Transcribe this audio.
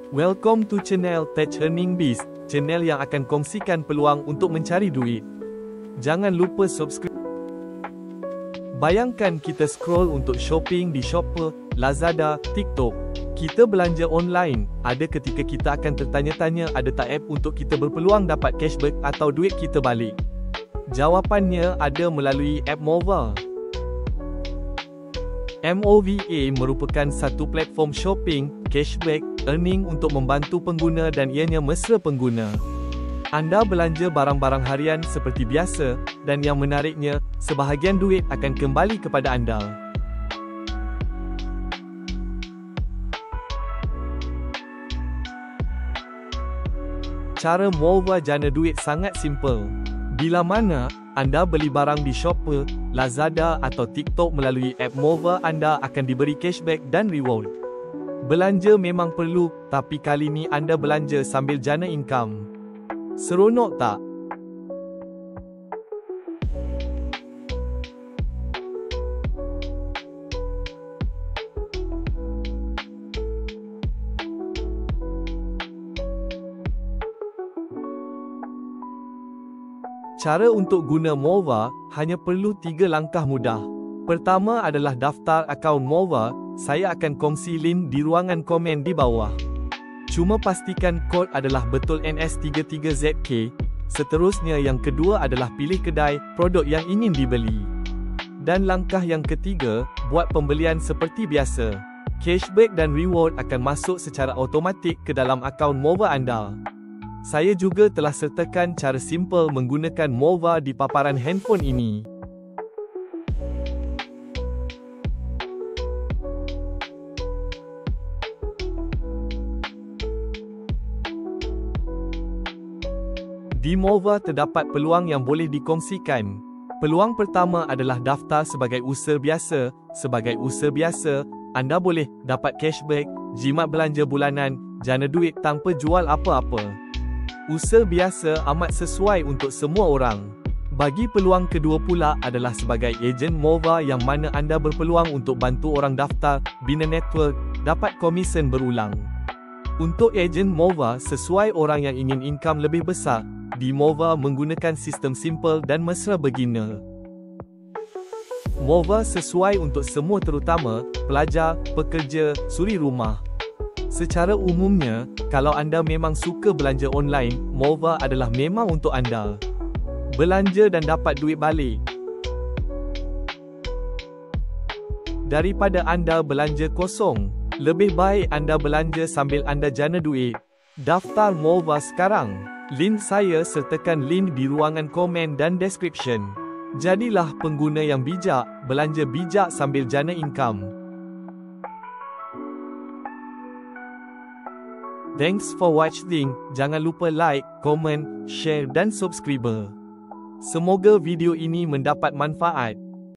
Welcome to channel Tech Earning Biz, channel yang akan kongsikan peluang untuk mencari duit. Jangan lupa subscribe. Bayangkan kita scroll untuk shopping di Shopper, Lazada, TikTok. Kita belanja online, ada ketika kita akan tertanya-tanya ada tak app untuk kita berpeluang dapat cashback atau duit kita balik. Jawapannya ada melalui app Mova. MOVA merupakan satu platform shopping, cashback, earning untuk membantu pengguna dan ianya mesra pengguna. Anda belanja barang-barang harian seperti biasa, dan yang menariknya, sebahagian duit akan kembali kepada anda. Cara Mova jana duit sangat simple. Bila mana anda beli barang di Shopper, Lazada atau TikTok melalui app Mova, anda akan diberi cashback dan reward. Belanja memang perlu, tapi kali ni anda belanja sambil jana income. Seronok tak? Cara untuk guna Mova hanya perlu 3 langkah mudah. Pertama adalah daftar akaun Mova. Saya akan kongsi link di ruangan komen di bawah. Cuma pastikan kod adalah betul NS33ZK. Seterusnya yang kedua adalah pilih kedai, produk yang ingin dibeli. Dan langkah yang ketiga, buat pembelian seperti biasa. Cashback dan reward akan masuk secara automatik ke dalam akaun Mova anda. Saya juga telah sertakan cara simple menggunakan Mova di paparan handphone ini. Di Mova terdapat peluang yang boleh dikongsikan. Peluang pertama adalah daftar sebagai user biasa. Sebagai user biasa, anda boleh dapat cashback, jimat belanja bulanan, jana duit tanpa jual apa-apa. User biasa amat sesuai untuk semua orang. Bagi peluang kedua pula adalah sebagai ejen Mova, yang mana anda berpeluang untuk bantu orang daftar, bina network, dapat komisen berulang. Untuk ejen Mova sesuai orang yang ingin income lebih besar, di Mova menggunakan sistem simple dan mesra beginner. Mova sesuai untuk semua, terutama pelajar, pekerja, suri rumah. Secara umumnya, kalau anda memang suka belanja online, Mova adalah memang untuk anda. Belanja dan dapat duit balik. Daripada anda belanja kosong, lebih baik anda belanja sambil anda jana duit. Daftar Mova sekarang. Link saya sertakan link di ruangan komen dan description. Jadilah pengguna yang bijak, belanja bijak sambil jana income. Thanks for watching. Jangan lupa like, komen, share dan subscribe. Semoga video ini mendapat manfaat.